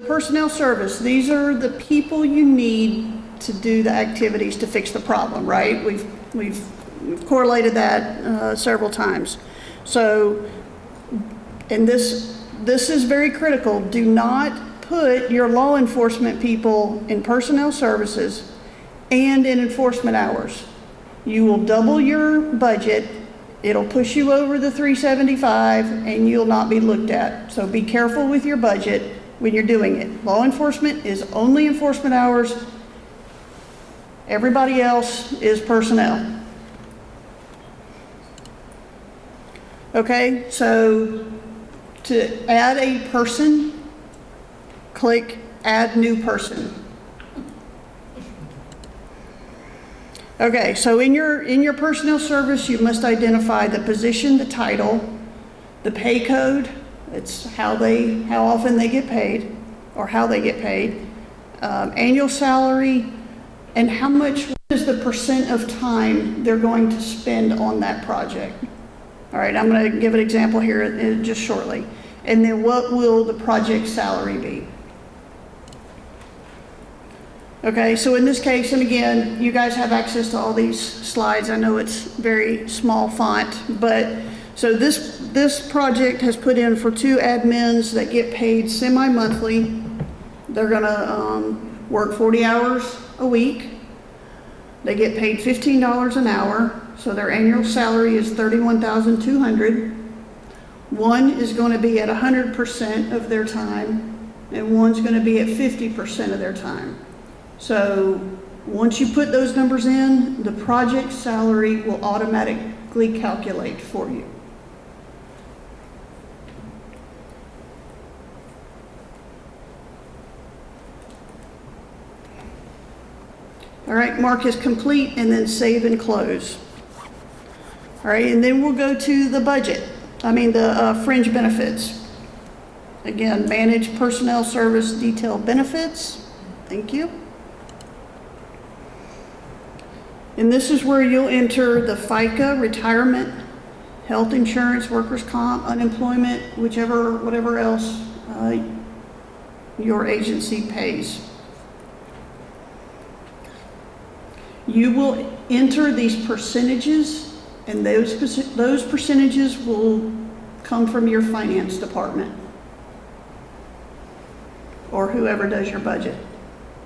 Personnel service, these are the people you need to do the activities to fix the problem, right? We've correlated that several times. So, and this is very critical. Do not put your law enforcement people in personnel services and in enforcement hours. You will double your budget. It'll push you over the 375 and you'll not be looked at. So be careful with your budget when you're doing it. Law enforcement is only enforcement hours. Everybody else is personnel. Okay, so to add a person, click Add New Person. Okay, so in your personnel service, you must identify the position, the title, the pay code. It's how often they get paid, or how they get paid, annual salary, and how much is the percent of time they're going to spend on that project. All right, I'm going to give an example here just shortly. And then what will the project salary be? Okay, so in this case, and again, you guys have access to all these slides. I know it's very small font, but so this project has put in for 2 admins that get paid semi-monthly. They're gonna work 40 hours a week. They get paid $15 an hour, so their annual salary is $31,200. One is going to be at 100% of their time, and one's going to be at 50% of their time. So once you put those numbers in, the project salary will automatically calculate for you. All right, mark is complete and then save and close. All right, and then we'll go to the budget. The fringe benefits. Again, manage personnel service detailed benefits. Thank you. And this is where you'll enter the FICA, retirement, health insurance, workers' comp, unemployment, whatever else your agency pays. You will enter these percentages, and those percentages will come from your finance department or whoever does your budget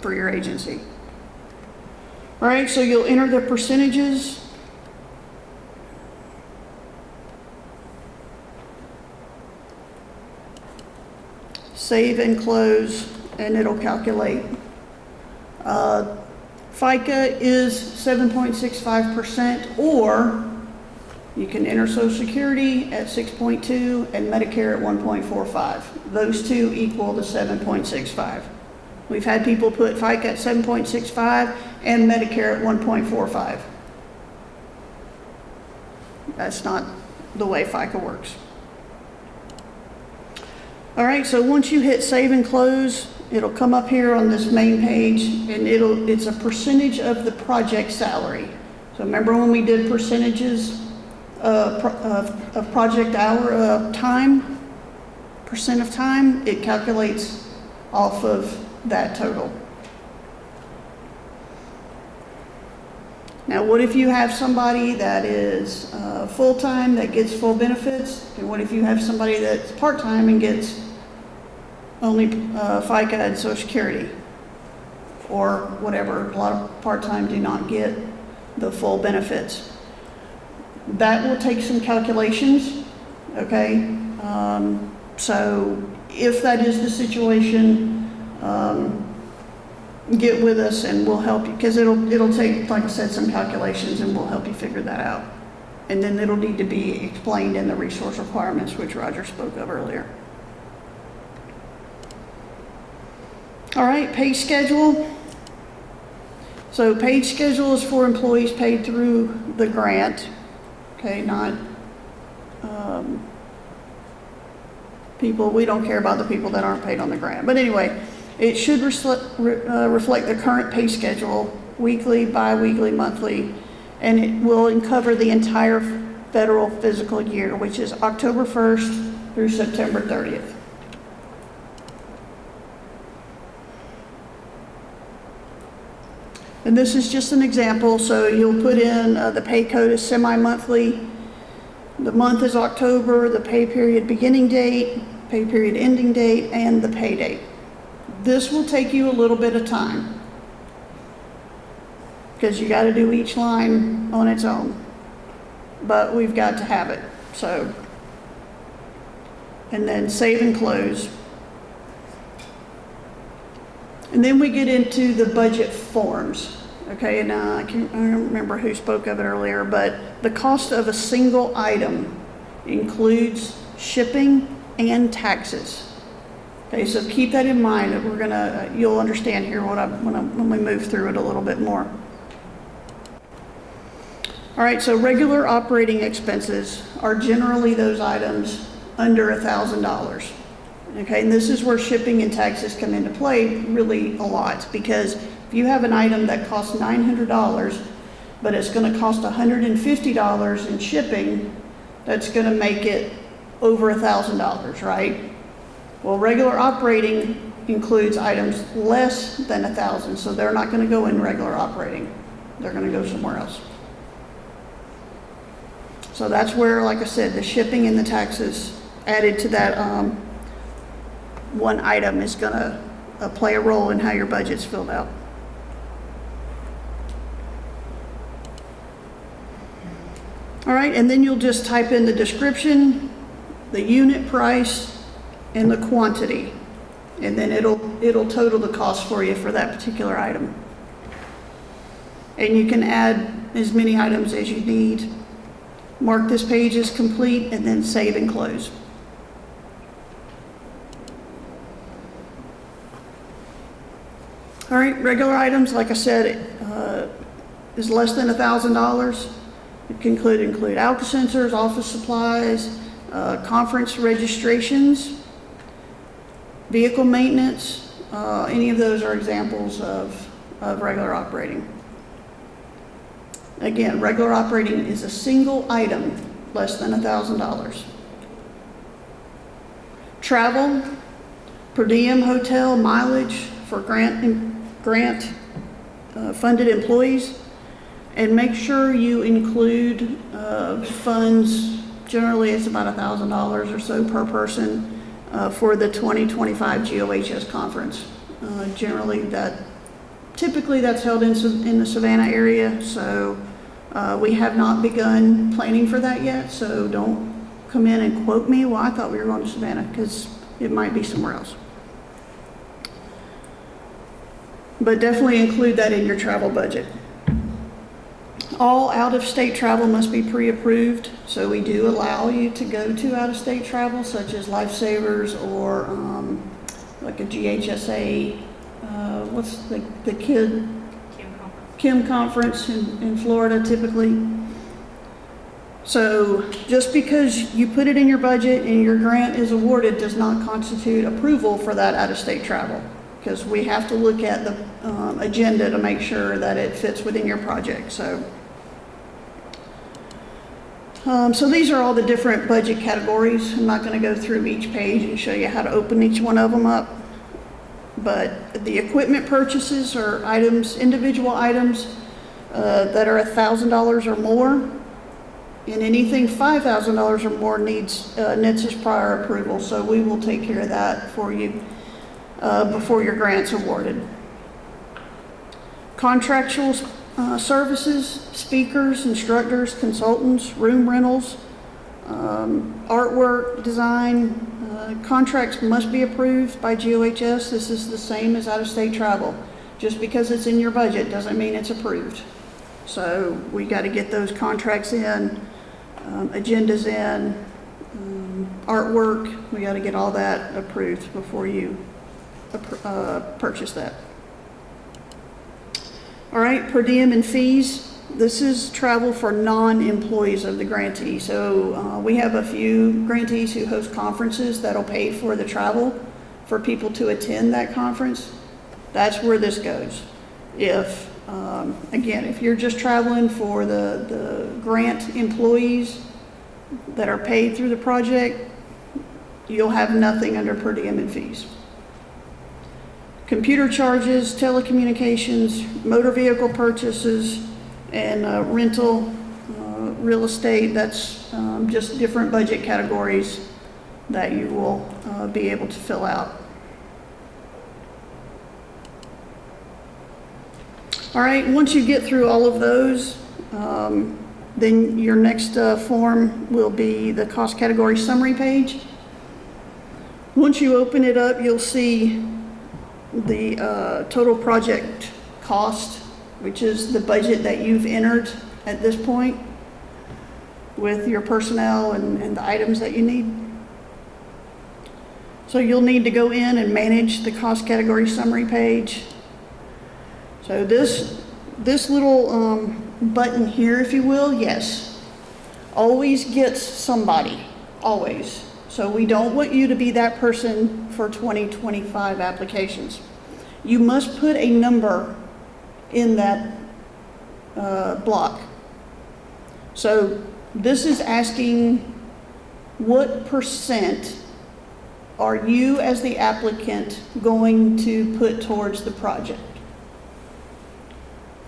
for your agency. All right, so you'll enter the percentages. Save and close, and it'll calculate. FICA is 7.65%, or you can enter Social Security at 6.2 and Medicare at 1.45. Those two equal the 7.65. We've had people put FICA at 7.65 and Medicare at 1.45. That's not the way FICA works. All right, so once you hit save and close, it'll come up here on this main page, and it's a percentage of the project salary. So remember when we did percentages of project hour time, percent of time, it calculates off of that total. Now, what if you have somebody that is full-time that gets full benefits? And what if you have somebody that's part-time and gets only FICA and Social Security or whatever? A lot of part-time do not get the full benefits. That will take some calculations, okay? So if that is the situation, get with us and we'll help you, because it'll take, like I said, some calculations, and we'll help you figure that out. And then it'll need to be explained in the resource requirements, which Roger spoke of earlier. All right, pay schedule. So pay schedule is for employees paid through the grant, okay, not people. We don't care about the people that aren't paid on the grant. But anyway, it should reflect the current pay schedule, weekly, bi-weekly, monthly, and it will cover the entire federal fiscal year, which is October 1st through September 30th. And this is just an example, so you'll put in the pay code is semi-monthly, the month is October, the pay period beginning date, pay period ending date, and the pay date. This will take you a little bit of time because you got to do each line on its own, but we've got to have it. So, and then save and close. And then we get into the budget forms. Okay, and I don't remember who spoke of it earlier, but the cost of a single item includes shipping and taxes. Okay, so keep that in mind. That you'll understand here when we move through it a little bit more. All right, so regular operating expenses are generally those items under $1,000. Okay, and this is where shipping and taxes come into play really a lot, because if you have an item that costs $900, but it's going to cost $150 in shipping, that's going to make it over $1,000, right? Well, regular operating includes items less than $1,000, so they're not going to go in regular operating. They're going to go somewhere else. So that's where, like I said, the shipping and the taxes added to that one item is going to play a role in how your budget's filled out. All right, and then you'll just type in the description, the unit price, and the quantity, and then it'll total the cost for you for that particular item. And you can add as many items as you need. Mark this page as complete, and then save and close. All right, regular items, like I said, is less than $1,000. It can include alka sensors, office supplies, conference registrations, vehicle maintenance. Any of those are examples of regular operating. Again, regular operating is a single item less than $1,000. Travel, per diem, hotel, mileage for grant funded employees, and make sure you include funds. Generally, it's about $1,000 or so per person for the 2025 GOHS conference. Typically that's held in the Savannah area, so we have not begun planning for that yet, so don't come in and quote me, well, I thought we were going to Savannah, because it might be somewhere else. But definitely include that in your travel budget. All out-of-state travel must be pre-approved, so we do allow you to go to out-of-state travel, such as Lifesavers or like a GHSA, what's the Kim conference in Florida typically. So just because you put it in your budget and your grant is awarded does not constitute approval for that out-of-state travel, because we have to look at the agenda to make sure that it fits within your project. So these are all the different budget categories. I'm not going to go through each page and show you how to open each one of them up. But the equipment purchases are items, individual items that are $1,000 or more, and anything $5,000 or more needs NHTSA's prior approval. So we will take care of that for you before your grant's awarded. Contractual services, speakers, instructors, consultants, room rentals, artwork, design, contracts must be approved by GOHS. This is the same as out-of-state travel. Just because it's in your budget doesn't mean it's approved. So we got to get those contracts in, agendas in, artwork. We got to get all that approved before you purchase that. All right, per diem and fees. This is travel for non-employees of the grantee. So we have a few grantees who host conferences that'll pay for the travel for people to attend that conference. That's where this goes. If, again, if you're just traveling for the grant employees that are paid through the project, you'll have nothing under per diem and fees. computer charges, telecommunications, motor vehicle purchases, and rental, real estate. That's just different budget categories that you will be able to fill out. All right, once you get through all of those, then your next form will be the cost category summary page. Once you open it up, you'll see the total project cost, which is the budget that you've entered at this point with your personnel and the items that you need. So you'll need to go in and manage the cost category summary page. So this little button here, if you will, yes, always gets somebody, always. So we don't want you to be that person for 2025 applications. You must put a number in that block. So this is asking what percent are you as the applicant going to put towards the project?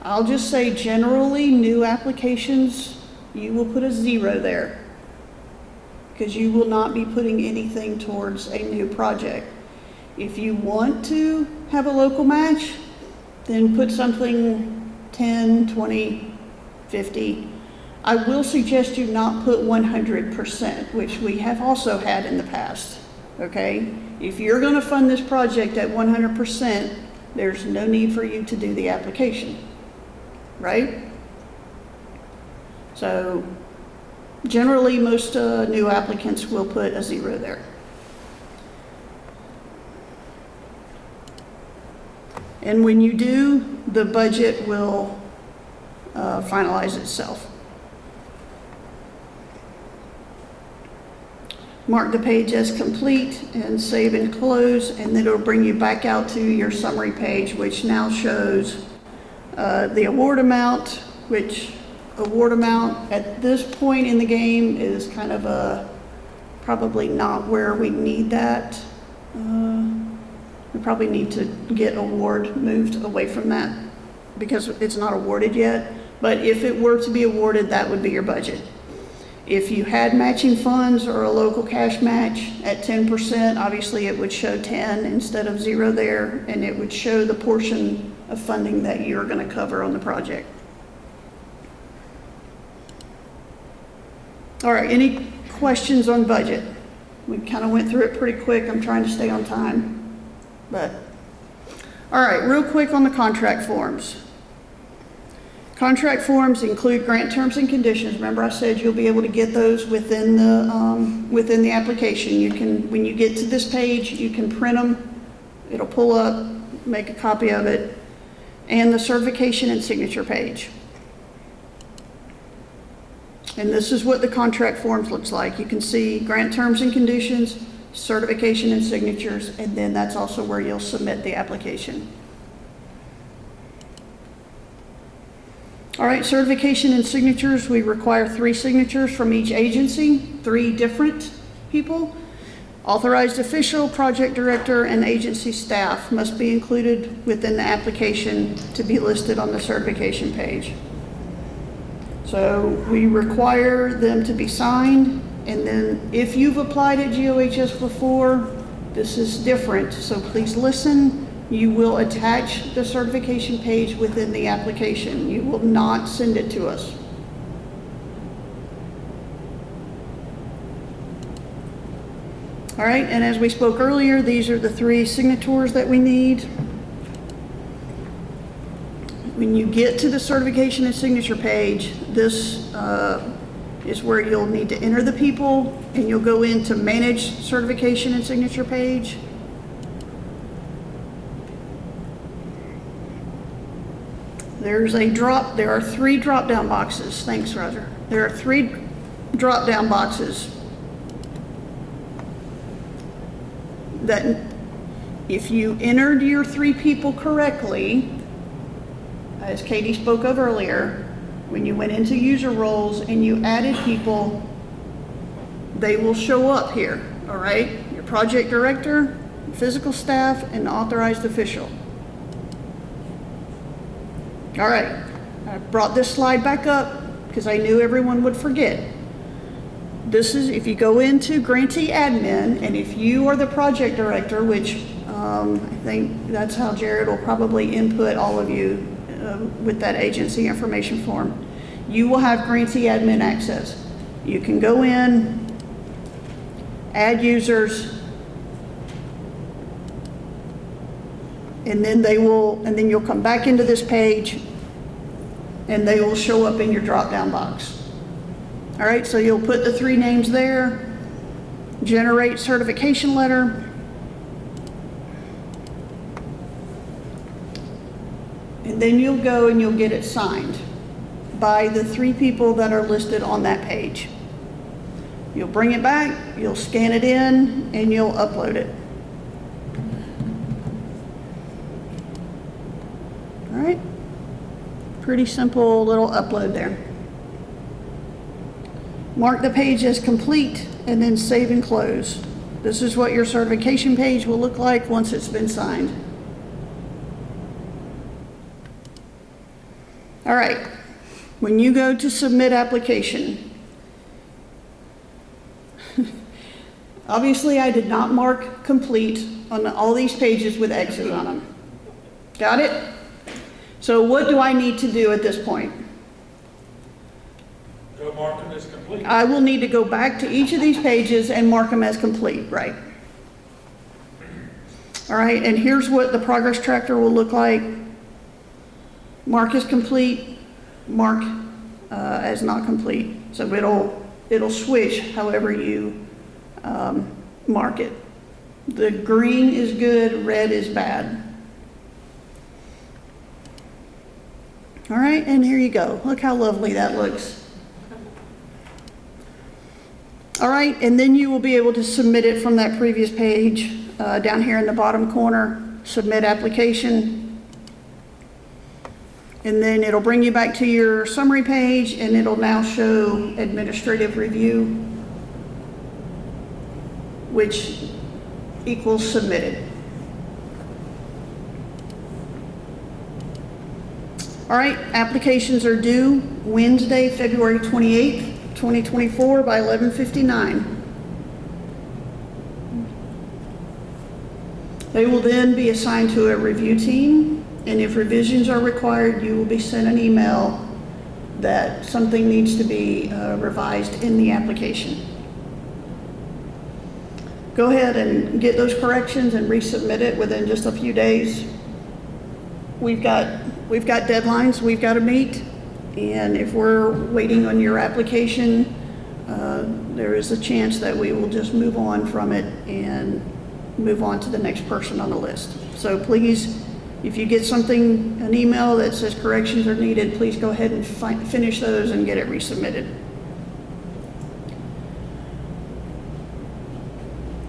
I'll just say generally new applications, you will put a 0 there because you will not be putting anything towards a new project. If you want to have a local match, then put something 10, 20, 50. I will suggest you not put 100%, which we have also had in the past, okay? If you're gonna fund this project at 100%, there's no need for you to do the application, right? So generally, most new applicants will put a 0 there. And when you do, the budget will finalize itself. Mark the page as complete and save and close, and then it'll bring you back out to your summary page, which now shows the award amount, which award amount at this point in the game is kind of probably not where we need that. We probably need to get award moved away from that because it's not awarded yet. But if it were to be awarded, that would be your budget. If you had matching funds or a local cash match at 10%, obviously it would show 10 instead of 0 there, and it would show the portion of funding that you're going to cover on the project. All right, any questions on budget? We kind of went through it pretty quick. I'm trying to stay on time. But, all right, real quick on the contract forms. Contract forms include grant terms and conditions. Remember I said you'll be able to get those within the application. You can, when you get to this page, you can print them. It'll pull up, make a copy of it, and the certification and signature page. And this is what the contract forms looks like. You can see grant terms and conditions, certification and signatures, and then that's also where you'll submit the application. All right, certification and signatures, we require 3 signatures from each agency, 3 different people. Authorized official, project director, and agency staff must be included within the application to be listed on the certification page. So we require them to be signed, and then if you've applied at GOHS before, this is different, so please listen. You will attach the certification page within the application. You will not send it to us. All right, and as we spoke earlier, these are the 3 signatures that we need. When you get to the certification and signature page, this is where you'll need to enter the people, and you'll go into manage certification and signature page. There are 3 drop-down boxes. Thanks, Roger. There are 3 drop-down boxes that if you entered your 3 people correctly, as Katie spoke of earlier, when you went into user roles and you added people, they will show up here, all right? Your project director, physical staff, and authorized official. All right, I brought this slide back up because I knew everyone would forget. This is, if you go into grantee admin, and if you are the project director, which I think that's how Jared will probably input all of you with that agency information form, you will have grantee admin access. You can go in, add users, and then you'll come back into this page and they will show up in your drop-down box. All right, so you'll put the 3 names there, generate certification letter, and then you'll go and you'll get it signed by the 3 people that are listed on that page. You'll bring it back, you'll scan it in, and you'll upload it. All right, pretty simple little upload there. Mark the page as complete and then save and close. This is what your certification page will look like once it's been signed. All right, when you go to submit application, obviously I did not mark complete on all these pages with X's on them. Got it? So what do I need to do at this point? Go mark them as complete. I will need to go back to each of these pages and mark them as complete, right? All right, and here's what the progress tracker will look like. Mark as complete, mark as not complete. So it'll switch however you mark it. The green is good, red is bad. All right, and here you go. Look how lovely that looks. All right, and then you will be able to submit it from that previous page down here in the bottom corner, submit application. And then it'll bring you back to your summary page and it'll now show administrative review, which equals submitted. All right, applications are due Wednesday, February 28th, 2024 by 11:59. They will then be assigned to a review team, and if revisions are required, you will be sent an email that something needs to be revised in the application. Go ahead and get those corrections and resubmit it within just a few days. We've got deadlines we've got to meet, and if we're waiting on your application, there is a chance that we will just move on from it and move on to the next person on the list. So please, if you get an email that says corrections are needed, please go ahead and finish those and get it resubmitted.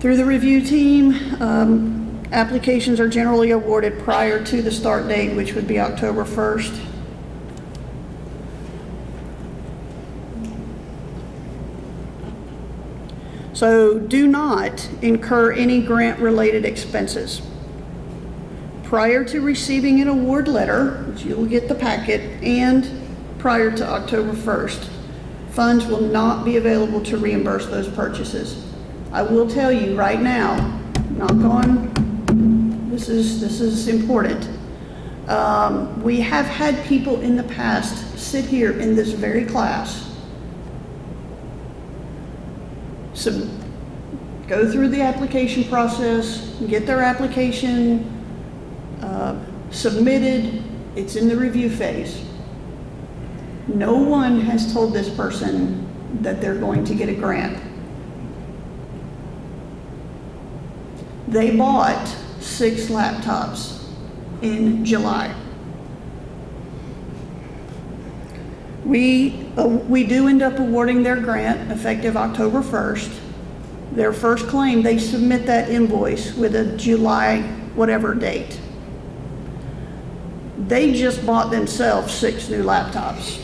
Through the review team, applications are generally awarded prior to the start date, which would be October 1st. So do not incur any grant-related expenses. Prior to receiving an award letter, which you will get the packet, and prior to October 1st, funds will not be available to reimburse those purchases. I will tell you right now, knock on, this is important. We have had people in the past sit here in this very class, go through the application process, get their application submitted, it's in the review phase. No one has told this person that they're going to get a grant. They bought 6 laptops in July. We do end up awarding their grant effective October 1st. Their first claim, they submit that invoice with a July whatever date. They just bought themselves 6 new laptops.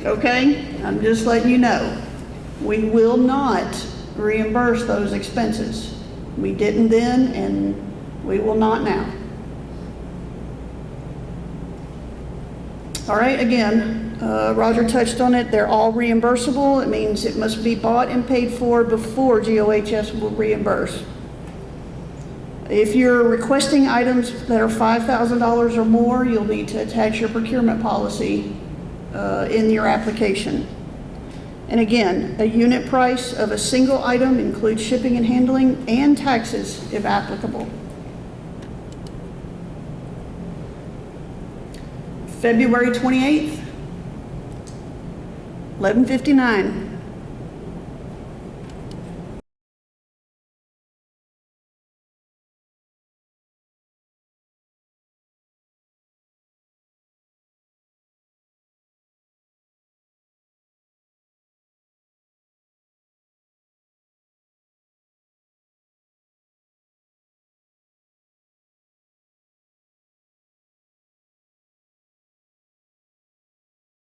Okay? I'm just letting you know. We will not reimburse those expenses. We didn't then, and we will not now. All right, again, Roger touched on it. They're all reimbursable. It means it must be bought and paid for before GOHS will reimburse. If you're requesting items that are $5,000 or more, you'll need to attach your procurement policy in your application. And again, a unit price of a single item includes shipping and handling and taxes if applicable. February 28th, 11:59.